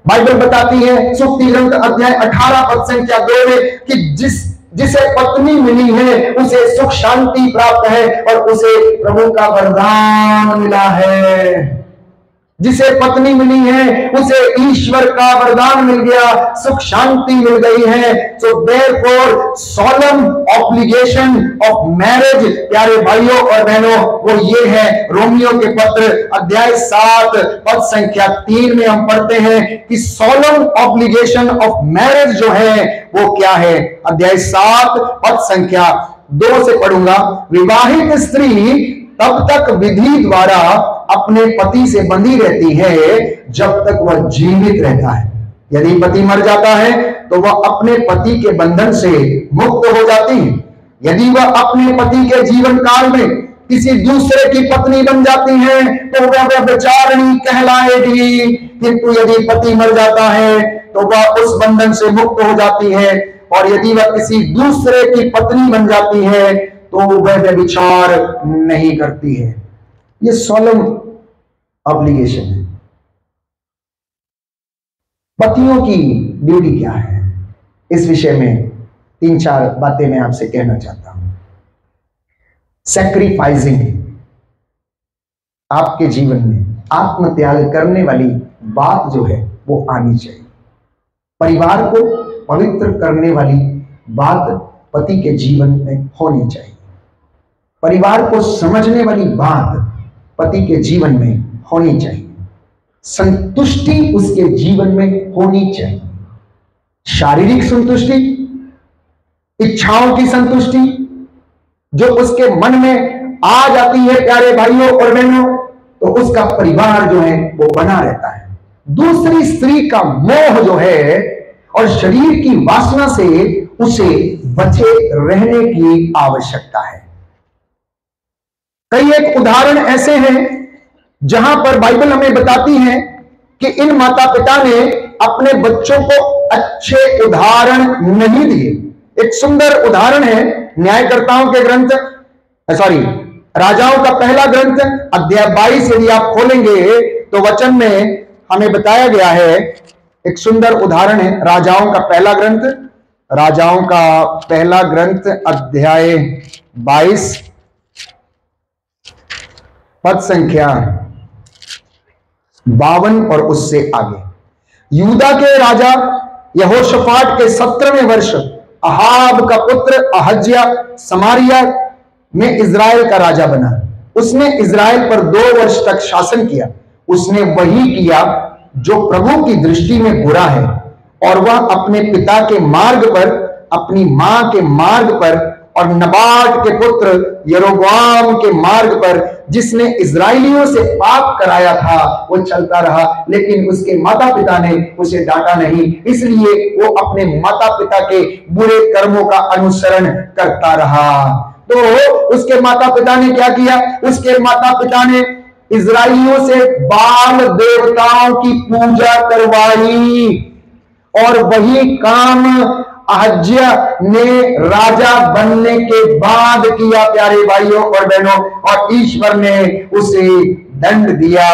Bible बताती है सुक्ति ग्रंथ अध्याय 18 पद संख्या 2 में कि जिसे पत्नी मिली है उसे सुख शांति प्राप्त है और उसे प्रभु का वरदान मिला है। जिसे पत्नी मिली है उसे ईश्वर का वरदान मिल गया, सुख शांति मिल गई है। So therefore solemn obligation of marriage, प्यारे भाइयों और बहनों, वो ये है। रोमियो के पत्र अध्याय 7 पद संख्या 3 में हम पढ़ते हैं कि सॉलम ऑब्लिगेशन ऑफ मैरिज जो है वो क्या है। अध्याय 7 पद संख्या 2 से पढ़ूंगा। विवाहित स्त्री तब तक विधि द्वारा अपने पति से बंधी रहती है जब तक वह जीवित रहता है। यदि पति मर जाता है तो वह अपने पति के बंधन से मुक्त हो जाती है। यदि वह अपने पति के जीवन काल में किसी दूसरे की पत्नी बन जाती है तो वह व्यभिचारिणी कहलाएगी। किंतु यदि पति मर जाता है तो वह उस बंधन से मुक्त हो जाती है, और यदि वह किसी दूसरे की पत्नी बन जाती है तो वह व्यभिचार नहीं करती है। ये सॉलम ऑब्लिगेशन है। पतियों की ड्यूटी क्या है, इस विषय में 3-4 बातें मैं आपसे कहना चाहता हूं। सैक्रिफाइसिंग, आपके जीवन में आत्मत्याग करने वाली बात जो है वो आनी चाहिए। परिवार को पवित्र करने वाली बात पति के जीवन में होनी चाहिए। परिवार को समझने वाली बात पति के जीवन में होनी चाहिए। संतुष्टि उसके जीवन में होनी चाहिए। शारीरिक संतुष्टि, इच्छाओं की संतुष्टि जो उसके मन में आ जाती है प्यारे भाइयों और बहनों, तो उसका परिवार जो है वो बना रहता है। दूसरी स्त्री का मोह जो है और शरीर की वासना से उसे बचे रहने की आवश्यकता है। कई एक उदाहरण ऐसे हैं जहां पर बाइबल हमें बताती है कि इन माता पिता ने अपने बच्चों को अच्छे उदाहरण नहीं दिए। एक सुंदर उदाहरण है न्यायकर्ताओं के ग्रंथ, राजाओं का पहला ग्रंथ अध्याय 22। यदि आप खोलेंगे तो वचन में हमें बताया गया है, एक सुंदर उदाहरण है। राजाओं का पहला ग्रंथ अध्याय 22 पद संख्या 52 और उससे आगे। यूदा के राजा यहोशाफाट के 17वें वर्ष अहाब का पुत्र अहज्या समारिया में इजराइल का राजा बना। उसने इजराइल पर 2 वर्ष तक शासन किया। उसने वही किया जो प्रभु की दृष्टि में बुरा है, और वह अपने पिता के मार्ग पर, अपनी मां के मार्ग पर और नबाट के पुत्र यरोबाम के मार्ग पर, जिसने इजराइलियों से पाप कराया था, वो चलता रहा। लेकिन उसके माता पिता ने उसे डांटा नहीं, इसलिए वो अपने माता पिता के बुरे कर्मों का अनुसरण करता रहा। तो उसके माता पिता ने क्या किया? उसके माता पिता ने इजराइलियों से बाल देवताओं की पूजा करवाई, और वही काम अहज्या ने राजा बनने के बाद किया प्यारे भाइयों और बहनों, और ईश्वर ने उसे दंड दिया।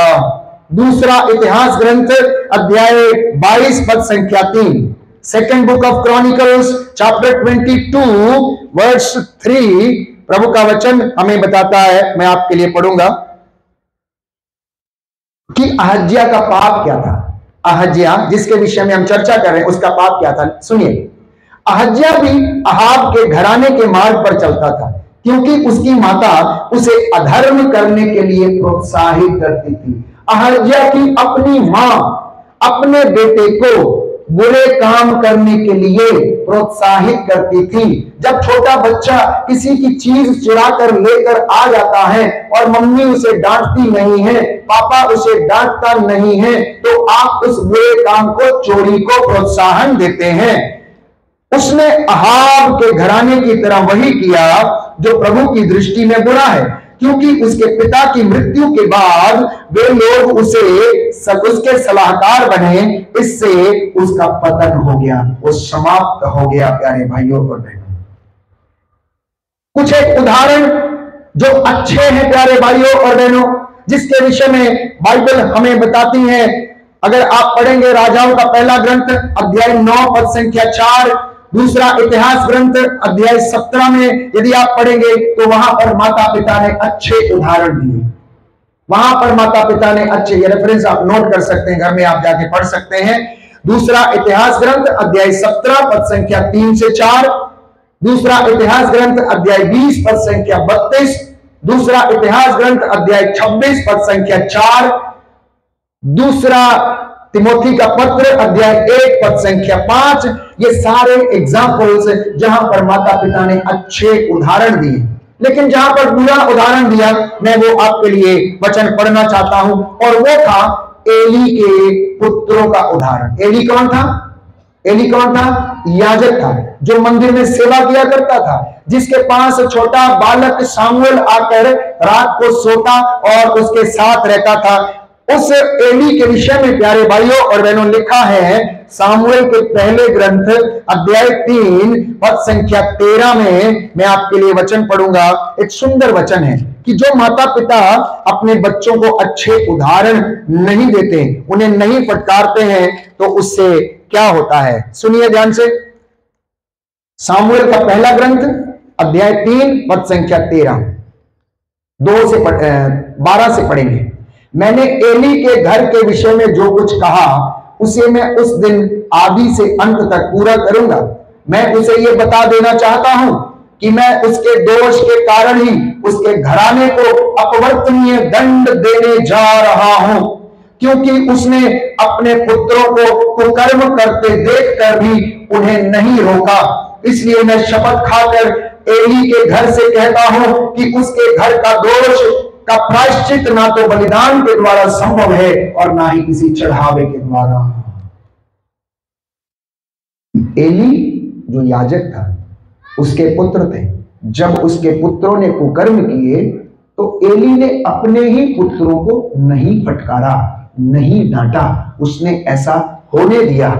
दूसरा इतिहास ग्रंथ अध्याय 22 पद संख्या 3, second book of chronicles chapter 22 verse 3, प्रभु का वचन हमें बताता है, मैं आपके लिए पढ़ूंगा कि अहज्या का पाप क्या था। अहज्या जिसके विषय में हम चर्चा कर रहे हैं, उसका पाप क्या था, सुनिए। अहज्या भी अहाब के घराने के मार्ग पर चलता था, क्योंकि उसकी माता उसे अधर्म करने के लिए प्रोत्साहित करती थी। अहज्या की अपनी मां अपने बेटे को बुरे काम करने के लिए प्रोत्साहित करती थी। जब छोटा बच्चा किसी की चीज चुरा कर लेकर आ जाता है और मम्मी उसे डांटती नहीं है, पापा उसे डांटता नहीं है, तो आप उस बुरे काम को, चोरी को प्रोत्साहन देते हैं। उसने अहाब के घराने की तरह वही किया जो प्रभु की दृष्टि में बुरा है, क्योंकि उसके पिता की मृत्यु के बाद वे लोग उसके सलाहकार बने। इससे उसका पतन हो गया, वो समाप्त हो गया प्यारे भाइयों और बहनों। कुछ एक उदाहरण जो अच्छे हैं प्यारे भाइयों और बहनों, जिसके विषय में बाइबल हमें बताती है अगर आप पढ़ेंगे राजाओं का पहला ग्रंथ अध्याय 9 पद संख्या 4, दूसरा इतिहास ग्रंथ अध्याय 17 में यदि आप पढ़ेंगे तो वहां पर माता पिता ने अच्छे उदाहरण दिए। वहां पर माता पिता ने अच्छे, ये रेफरेंस आप नोट कर सकते हैं, घर में आप जाके पढ़ सकते हैं। दूसरा इतिहास ग्रंथ अध्याय 17 पद संख्या 3 से 4, दूसरा इतिहास ग्रंथ अध्याय 20 पद संख्या 32, दूसरा इतिहास ग्रंथ अध्याय 26 पद संख्या 4, दूसरा तिमोथी का पत्र अध्याय 1 पद संख्या 5। ये सारे एग्जाम्पल्स जहां पर माता पिता ने अच्छे उदाहरण दिए। लेकिन जहां पर बुरा उदाहरण दिया, मैं वो आपके लिए वचन पढ़ना चाहता हूं, और वो था एली के पुत्रों का उदाहरण। एली कौन था? एली कौन था? याजक था, जो मंदिर में सेवा किया करता था, जिसके पास छोटा बालक सामुएल आकर रात को सोता और उसके साथ रहता था। उस एली के विषय में प्यारे भाइयों और बहनों लिखा है सामुएल के पहले ग्रंथ अध्याय 3 पद संख्या 13 में। मैं आपके लिए वचन पढ़ूंगा। एक सुंदर वचन है कि जो माता पिता अपने बच्चों को अच्छे उदाहरण नहीं देते, उन्हें नहीं फटकारते हैं, तो उससे क्या होता है? सुनिए ध्यान से। सामुएल का पहला ग्रंथ अध्याय 3 पद संख्या 13, 12 से पढ़ेंगे। मैंने एली के घर के विषय में जो कुछ कहा उसे मैं उस दिन आदि से अंत तक पूरा करूंगा। मैं उसे यह बता देना चाहता हूं कि मैं उसके दोष के कारण ही उसके घराने को अपवर्तनीय दंड देने जा रहा हूं, क्योंकि उसने अपने पुत्रों को कुकर्म करते देखकर भी उन्हें नहीं रोका। इसलिए मैं शपथ खाकर एली के घर से कहता हूं कि उसके घर का दोष का प्रायश्चित ना तो बलिदान के द्वारा संभव है और ना ही किसी चढ़ावे के द्वारा। एली जो याजक था, उसके पुत्र थे। जब उसके पुत्रों ने कुकर्म किए तो एली ने अपने ही पुत्रों को नहीं फटकारा, नहीं डांटा, उसने ऐसा होने दिया।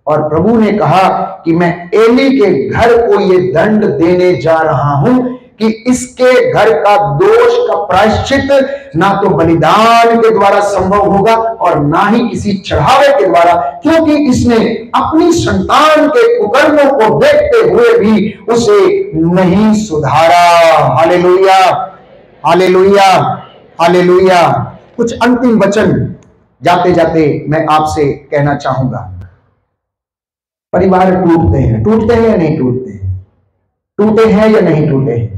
और प्रभु ने कहा कि मैं एली के घर को यह दंड देने जा रहा हूं कि इसके घर का दोष का प्रायश्चित ना तो बलिदान के द्वारा संभव होगा और ना ही किसी चढ़ावे के द्वारा, क्योंकि इसने अपनी संतान के कुकर्मों को देखते हुए भी उसे नहीं सुधारा। Hallelujah, hallelujah, hallelujah. कुछ अंतिम वचन जाते जाते मैं आपसे कहना चाहूंगा। परिवार टूटते हैं या नहीं टूटते हैं? टूटे हैं या नहीं टूटे हैं?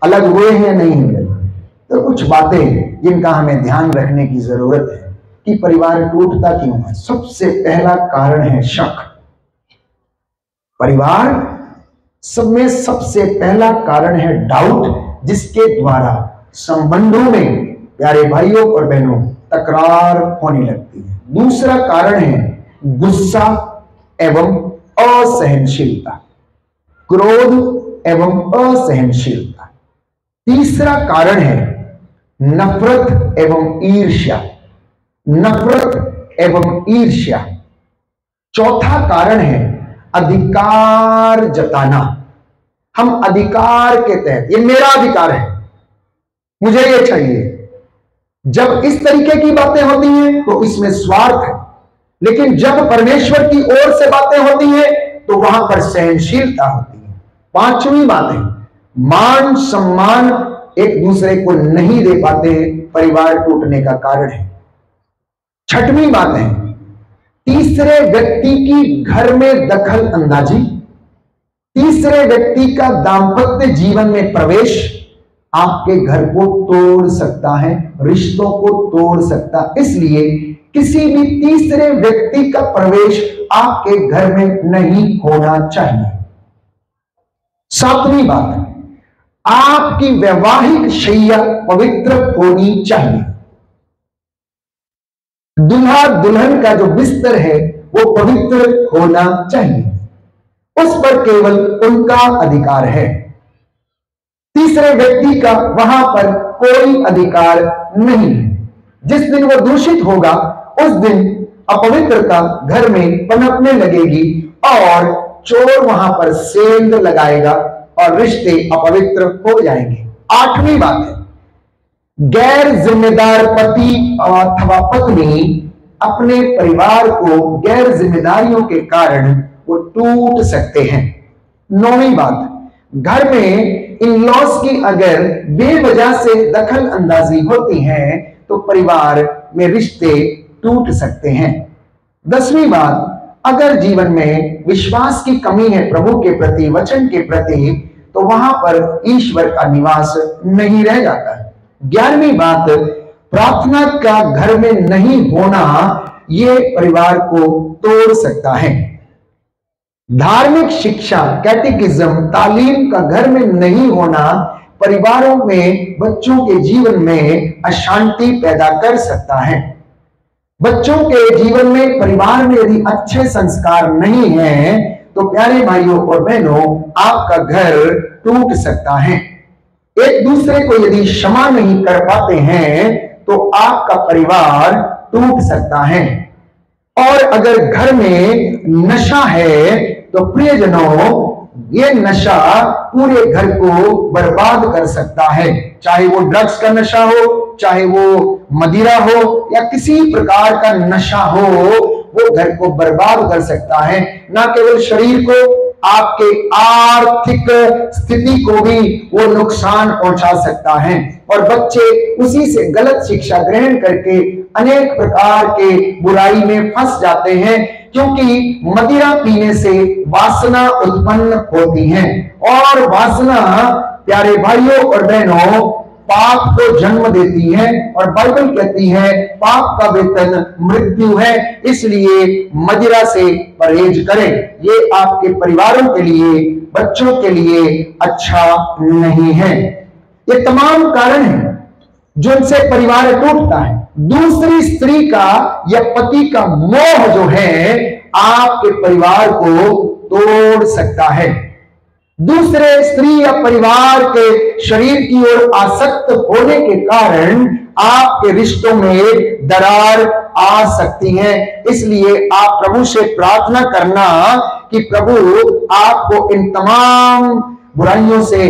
अलग हुए हैं या नहीं हुए? तो कुछ बातें जिनका हमें ध्यान रखने की जरूरत है कि परिवार टूटता क्यों है। सबसे पहला कारण है शक। परिवार सब में सबसे पहला कारण है डाउट, जिसके द्वारा संबंधों में प्यारे भाइयों और बहनों तकरार होने लगती है। दूसरा कारण है गुस्सा एवं असहनशीलता, क्रोध एवं असहनशीलता। तीसरा कारण है नफरत एवं ईर्ष्या, नफरत एवं ईर्ष्या। चौथा कारण है अधिकार जताना। हम अधिकार के तहत, ये मेरा अधिकार है, मुझे ये चाहिए। जब इस तरीके की बातें होती हैं तो इसमें स्वार्थ है, लेकिन जब परमेश्वर की ओर से बातें होती हैं तो वहां पर सहनशीलता होती है। पांचवी बात है मान सम्मान एक दूसरे को नहीं दे पाते, परिवार टूटने का कारण है। छठवीं बात है तीसरे व्यक्ति की घर में दखल अंदाजी, तीसरे व्यक्ति का दाम्पत्य जीवन में प्रवेश आपके घर को तोड़ सकता है, रिश्तों को तोड़ सकता है। इसलिए किसी भी तीसरे व्यक्ति का प्रवेश आपके घर में नहीं होना चाहिए। सातवीं बात, आपकी वैवाहिक शैया पवित्र होनी चाहिए। दूल्हा दुल्हन का जो बिस्तर है वो पवित्र होना चाहिए, उस पर केवल उनका अधिकार है, तीसरे व्यक्ति का वहां पर कोई अधिकार नहीं है। जिस दिन वो दूषित होगा उस दिन अपवित्रता घर में पनपने लगेगी और चोर वहां पर सेंध लगाएगा और रिश्ते अपवित्र हो जाएंगे। आठवीं बात है गैर जिम्मेदार पति अथवा पत्नी अपने परिवार को गैर जिम्मेदारियों के कारण वो टूट सकते हैं। 9वीं बात, घर में इन लॉस की अगर बेवजह से दखल अंदाजी होती है तो परिवार में रिश्ते टूट सकते हैं। 10वीं बात, अगर जीवन में विश्वास की कमी है प्रभु के प्रति, वचन के प्रति, तो वहां पर ईश्वर का निवास नहीं रह जाता। 11वीं बात, प्रार्थना का घर में नहीं होना ये परिवार को तोड़ सकता है। धार्मिक शिक्षा, कैटेकिज्म, तालीम का घर में नहीं होना परिवारों में बच्चों के जीवन में अशांति पैदा कर सकता है। बच्चों के जीवन में परिवार में यदि अच्छे संस्कार नहीं है तो प्यारे भाइयों और बहनों, आपका घर टूट सकता है। एक दूसरे को यदि क्षमा नहीं कर पाते हैं तो आपका परिवार टूट सकता है। और अगर घर में नशा है तो प्रियजनों, ये नशा पूरे घर को बर्बाद कर सकता है। चाहे वो ड्रग्स का नशा हो, चाहे वो मदिरा हो या किसी प्रकार का नशा हो, वो घर को बर्बाद कर सकता है। ना केवल शरीर को, आपके आर्थिक स्थिति को भी वो नुकसान पहुंचा सकता है। और बच्चे उसी से गलत शिक्षा ग्रहण करके अनेक प्रकार के बुराई में फंस जाते हैं, क्योंकि मदिरा पीने से वासना उत्पन्न होती है। और वासना प्यारे भाइयों और बहनों पाप को जन्म देती है, और बाइबल कहती है पाप का वेतन मृत्यु है। इसलिए मदिरा से परहेज करें। ये आपके परिवारों के लिए, बच्चों के लिए अच्छा नहीं है। ये तमाम कारण हैं जिनसे परिवार टूटता है। दूसरी स्त्री का या पति का मोह जो है आपके परिवार को तोड़ सकता है। दूसरे स्त्री या परिवार के शरीर की ओर आसक्त होने के कारण आपके रिश्तों में दरार आ सकती है। इसलिए आप प्रभु से प्रार्थना करना कि प्रभु आपको इन तमाम बुराइयों से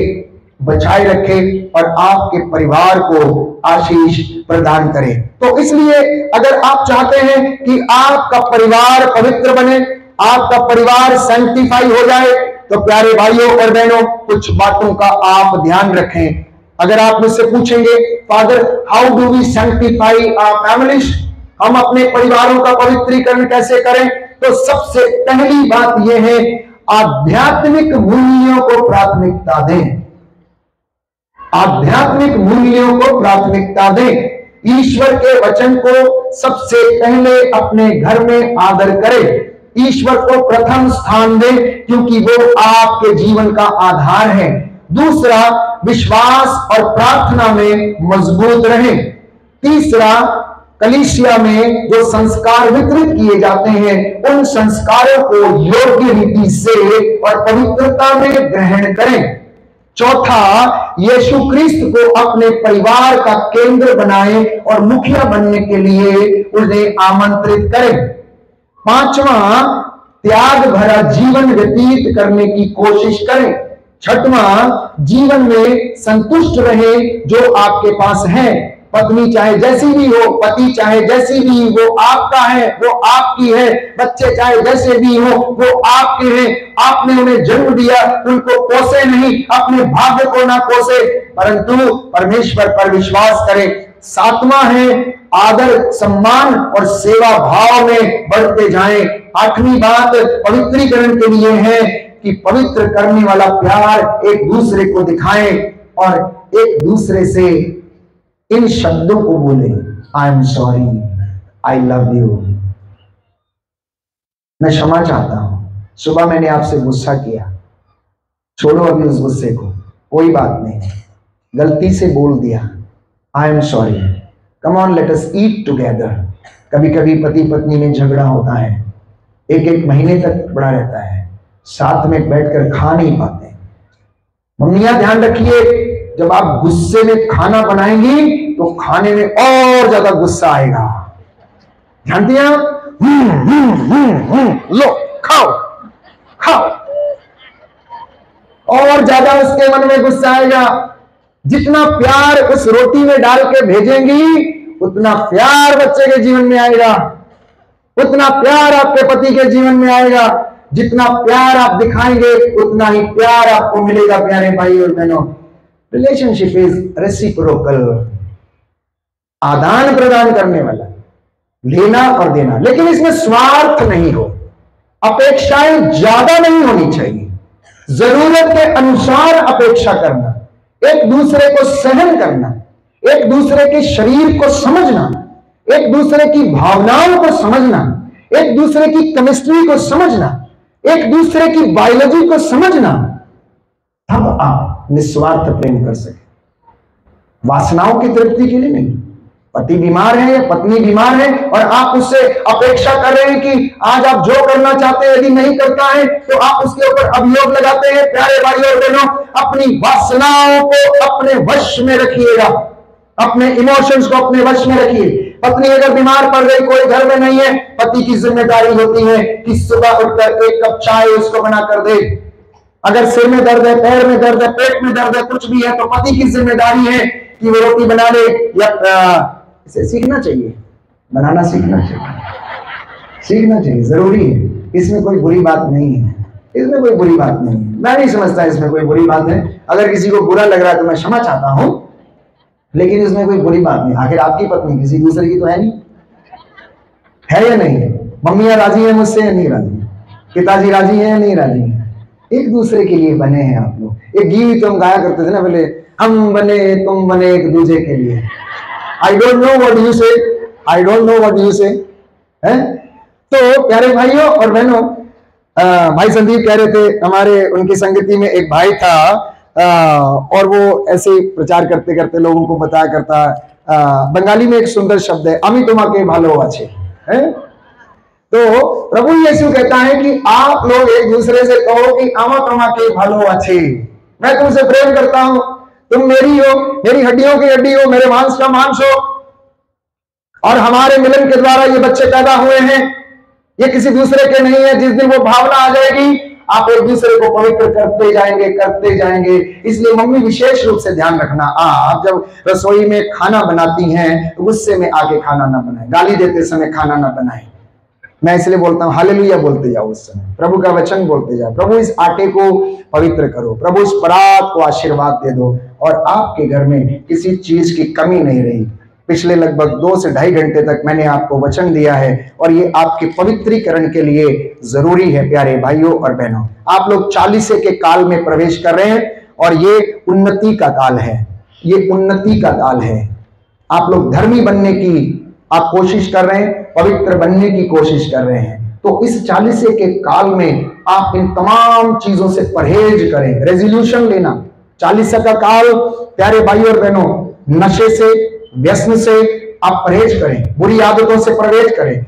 बचाए रखे और आपके परिवार को आशीष प्रदान करे। तो इसलिए अगर आप चाहते हैं कि आपका परिवार पवित्र बने, आपका परिवार सैंक्टिफाई हो जाए, तो प्यारे भाइयों और बहनों कुछ बातों का आप ध्यान रखें। अगर आप मुझसे पूछेंगे father how do we sanctify our families, हम अपने परिवारों का पवित्रीकरण कैसे करें, तो सबसे पहली बात यह है आध्यात्मिक मूल्यों को प्राथमिकता दें। आध्यात्मिक मूल्यों को प्राथमिकता दें। ईश्वर के वचन को सबसे पहले अपने घर में आदर करें। ईश्वर को प्रथम स्थान दें, क्योंकि वो आपके जीवन का आधार है। दूसरा, विश्वास और प्रार्थना में मजबूत रहें। तीसरा, कलीसिया में जो संस्कार वितरित किए जाते हैं उन संस्कारों को योग्य रीति से और पवित्रता में ग्रहण करें। चौथा, यीशु क्रिस्त को अपने परिवार का केंद्र बनाएं और मुखिया बनने के लिए उन्हें आमंत्रित करें। पांचवा, त्याग भरा जीवन व्यतीत करने की कोशिश करें। छठवां, जीवन में संतुष्ट रहे जो आपके पास है। पत्नी चाहे जैसी भी हो, पति चाहे जैसी भी, वो आपका है, वो आपकी है। बच्चे चाहे जैसे भी हो, वो आपके हैं। आपने उन्हें जन्म दिया, उनको कोसे नहीं, अपने भाग्य को ना कोसे, परंतु परमेश्वर पर विश्वास करें। सातवां है आदर, सम्मान और सेवा भाव में बढ़ते जाएं। आठवीं बात पवित्रीकरण के लिए है कि पवित्र करने वाला प्यार एक दूसरे को दिखाएं और एक दूसरे से इन शब्दों को बोले, I am sorry, I love you, मैं क्षमा चाहता हूं, सुबह मैंने आपसे गुस्सा किया, छोड़ो अभी उस गुस्से को, कोई बात नहीं, गलती से बोल दिया, I am sorry, come on let us eat together. कभी कभी पति पत्नी में झगड़ा होता है, एक एक महीने तक पड़ा रहता है, साथ में बैठकर खा नहीं पाते। मम्मियां ध्यान रखिए, जब आप गुस्से में खाना बनाएंगी तो खाने में और ज्यादा गुस्सा आएगा। जानती हैं आप? लो खाओ खाओ, और ज्यादा उसके मन में गुस्सा आएगा। जितना प्यार उस रोटी में डाल के भेजेंगी उतना प्यार बच्चे के जीवन में आएगा। उतना प्यार आपके पति के जीवन में आएगा। जितना प्यार आप दिखाएंगे उतना ही प्यार आपको मिलेगा। प्यारे भाई और बहनों, रिलेशनशिप इज रेसिप्रोकल, आदान प्रदान करने वाला, लेना और देना, लेकिन इसमें स्वार्थ नहीं हो, अपेक्षाएं ज्यादा नहीं होनी चाहिए, जरूरत के अनुसार अपेक्षा करना, एक दूसरे को सहन करना, एक दूसरे के शरीर को समझना, एक दूसरे की भावनाओं को समझना, एक दूसरे की केमिस्ट्री को समझना, एक दूसरे की बायोलॉजी को समझना, तब आप निस्वार्थ प्रेम कर सके। वासनाओं की तृप्ति के लिए नहीं। पति बीमार है या पत्नी बीमार है और आप उससे अपेक्षा कर रहे हैं कि आज आप जो करना चाहते हैं यदि नहीं करता है तो आप उसके ऊपर अभियोग लगाते हैं। प्यारे भाइयों और बहनों, अपनी वासनाओं को अपने वश में रखिएगा, अपने इमोशंस को अपने वश में रखिए। पत्नी अगर बीमार पड़ गई, कोई घर में नहीं है, पति की जिम्मेदारी होती है कि सुबह उठकर एक कप चाय उसको बना कर दे। अगर सिर में दर्द है, पैर में दर्द है, पेट में दर्द है, कुछ भी है, तो पति की जिम्मेदारी है कि वो रोटी बना ले। या इसे सीखना चाहिए, बनाना सीखना चाहिए, सीखना चाहिए, जरूरी है। इसमें कोई बुरी बात नहीं है, इसमें कोई बुरी बात नहीं है। मैं नहीं समझता इसमें कोई बुरी बात है। अगर किसी को बुरा लग रहा है तो मैं क्षमा चाहता हूं, लेकिन इसमें कोई बुरी बात नहीं। आखिर आपकी पत्नी किसी दूसरे की तो है नहीं, है या नहीं है? मम्मियां राजी है मुझसे या नहीं राजी? पिताजी राजी है या नहीं राजी है? एक दूसरे के लिए बने हैं आप लोग। एक गीत तो हम गाया करते थे ना पहले, हम बने तुम बने एक दूसरे के लिए। I don't know what you say, I don't know what you say. तो प्यारे भाइयों और बहनों, भाई संदीप कह रहे थे हमारे उनकी संगति में एक भाई था, और वो ऐसे प्रचार करते करते लोगों को बताया करता, बंगाली में एक सुंदर शब्द है, अमी तुम्हाके भालो अच्छे है। तो प्रभु यीशु कहता है कि आप लोग एक दूसरे से कहो कि आमा तुम्हाके भालो अच्छे, मैं तुमसे प्रेम करता हूं, तुम मेरी हो, मेरी हड्डियों की हड्डी हो, मेरे मांस का मांस हो, और हमारे मिलन के द्वारा ये बच्चे पैदा हुए हैं, ये किसी दूसरे के नहीं है। जिस दिन वो भावना आ जाएगी, आप एक दूसरे को पवित्र करते जाएंगे, करते जाएंगे। इसलिए मम्मी विशेष रूप से ध्यान रखना, आप जब रसोई में खाना बनाती हैं तो गुस्से में आके खाना ना बनाएं, गाली देते समय खाना ना बनाएं। मैं इसलिए बोलता हूं हालेलुया बोलते जाओ, उस समय प्रभु का वचन बोलते जाओ, प्रभु इस आटे को पवित्र करो, प्रभु इस परात को आशीर्वाद दे दो, और आपके घर में किसी चीज की कमी नहीं रही। पिछले लगभग 2 से ढाई घंटे तक मैंने आपको वचन दिया है, और ये आपके पवित्रीकरण के लिए जरूरी है। प्यारे भाइयों और बहनों, आप लोग 40 के काल में प्रवेश कर रहे हैं, और ये उन्नति का काल है, ये उन्नति का काल है। आप लोग धर्मी बनने की आप कोशिश कर रहे हैं, पवित्र बनने की कोशिश कर रहे हैं। तो इस 40 के काल में आप इन तमाम चीजों से परहेज करें, रेजोल्यूशन लेना। 40 का काल प्यारे भाइयों और बहनों, नशे से, व्यसन से आप परहेज करें, बुरी आदतों से परहेज करें,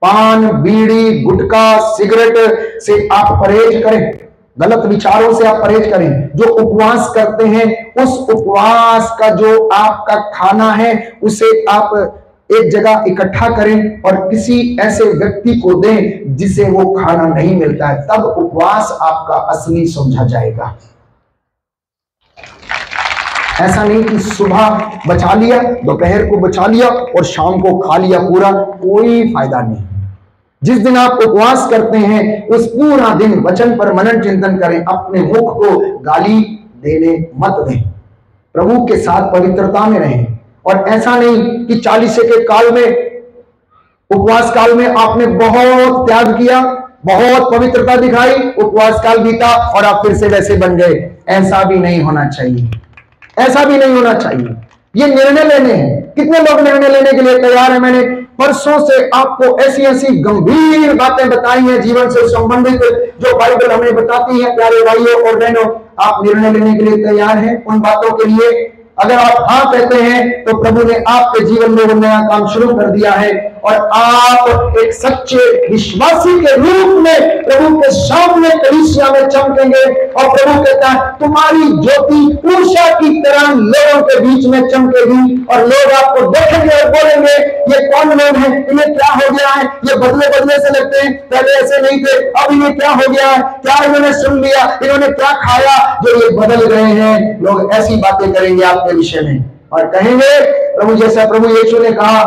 पान, बीड़ी, गुटखा, सिगरेट से आप परहेज करें, गलत विचारों से आप परहेज करें। जो उपवास करते हैं, उस उपवास का जो आपका खाना है उसे आप एक जगह इकट्ठा करें और किसी ऐसे व्यक्ति को दें जिसे वो खाना नहीं मिलता है, तब उपवास आपका असली समझा जाएगा। ऐसा नहीं कि सुबह बचा लिया, दोपहर को बचा लिया और शाम को खा लिया पूरा, कोई फायदा नहीं। जिस दिन आप उपवास करते हैं उस पूरा दिन वचन पर मनन चिंतन करें, अपने मुख को गाली देने मत दें, प्रभु के साथ पवित्रता में रहें। और ऐसा नहीं कि 40 के काल में, उपवास काल में आपने बहुत त्याग किया, बहुत पवित्रता दिखाई, उपवास काल बीता और आप फिर से वैसे बन गए। ऐसा भी नहीं होना चाहिए, ऐसा भी नहीं होना चाहिए। ये निर्णय लेने हैं। कितने लोग निर्णय लेने के लिए तैयार हैं? मैंने परसों से आपको ऐसी ऐसी गंभीर बातें बताई हैं जीवन से संबंधित, जो बाइबल हमें बताती है। प्यारे भाइयों और बहनों, आप निर्णय लेने के लिए तैयार हैं उन बातों के लिए? अगर आप हाँ कहते हैं तो प्रभु ने आपके जीवन में वो नया काम शुरू कर दिया है, और आप एक सच्चे विश्वासी के रूप में प्रभु के सामने कलीसिया में चमकेंगे। और प्रभु कहता है तुम्हारी ज्योति उषा की तरह लोगों के बीच में चमकेगी, और लोग आपको देखेंगे और बोलेंगे ये कौन लोग हैं, इन्हें क्या हो गया है, ये बदले बदले से लगते हैं, पहले ऐसे नहीं थे, अब इन्हें क्या हो गया है, क्या इन्होंने सुन लिया, इन्होंने क्या खाया जो ये बदल गए हैं। लोग ऐसी बातें करेंगे आपके विषय में और कहेंगे प्रभु, जैसा प्रभु यीशु ने कहा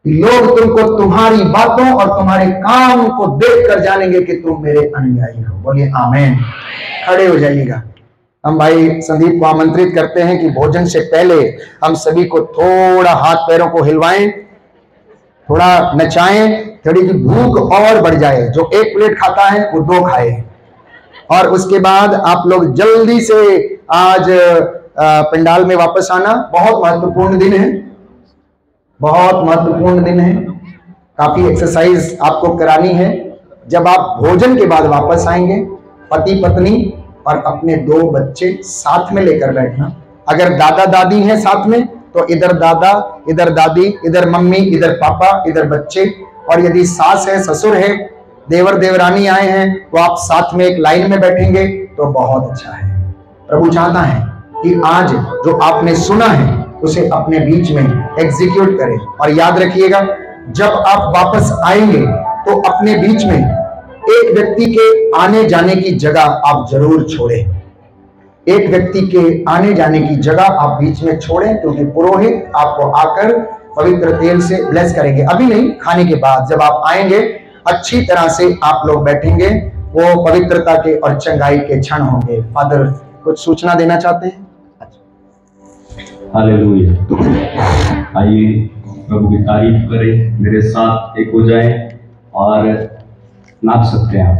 लोग तुमको तुम्हारी बातों और तुम्हारे काम को देखकर जानेंगे कि तुम मेरे अनुयायी हो। बोलिए आमीन। खड़े हो जाइएगा। हम भाई संदीप को आमंत्रित करते हैं कि भोजन से पहले हम सभी को थोड़ा हाथ पैरों को हिलवाएं, थोड़ा नचाएं, थोड़ी की भूख और बढ़ जाए। जो 1 प्लेट खाता है वो 2 खाए, और उसके बाद आप लोग जल्दी से आज पंडाल में वापस आना। बहुत महत्वपूर्ण दिन है, बहुत महत्वपूर्ण दिन है। काफी एक्सरसाइज आपको करानी है। जब आप भोजन के बाद वापस आएंगे, पति पत्नी और अपने 2 बच्चे साथ में लेकर बैठना। अगर दादा दादी हैं साथ में तो इधर दादा, इधर दादी, इधर मम्मी, इधर पापा, इधर बच्चे। और यदि सास है, ससुर है, देवर देवरानी आए हैं तो आप साथ में एक लाइन में बैठेंगे तो बहुत अच्छा है। प्रभु चाहता है कि आज जो आपने सुना है उसे अपने बीच में एग्जीक्यूट करें। और याद रखिएगा, जब आप वापस आएंगे तो अपने बीच में एक व्यक्ति के आने जाने की जगह आप जरूर छोड़ें। एक व्यक्ति के आने जाने की जगह आप बीच में छोड़ें, क्योंकि पुरोहित आपको आकर पवित्र तेल से ब्लेस करेंगे। अभी नहीं, खाने के बाद जब आप आएंगे अच्छी तरह से आप लोग बैठेंगे, वो पवित्रता के और चंगाई के क्षण होंगे। फादर कुछ सूचना देना चाहते हैं? हालेलुया। आइए प्रभु की तारीफ करें, मेरे साथ एक हो जाए और नाच सकते हैं आप।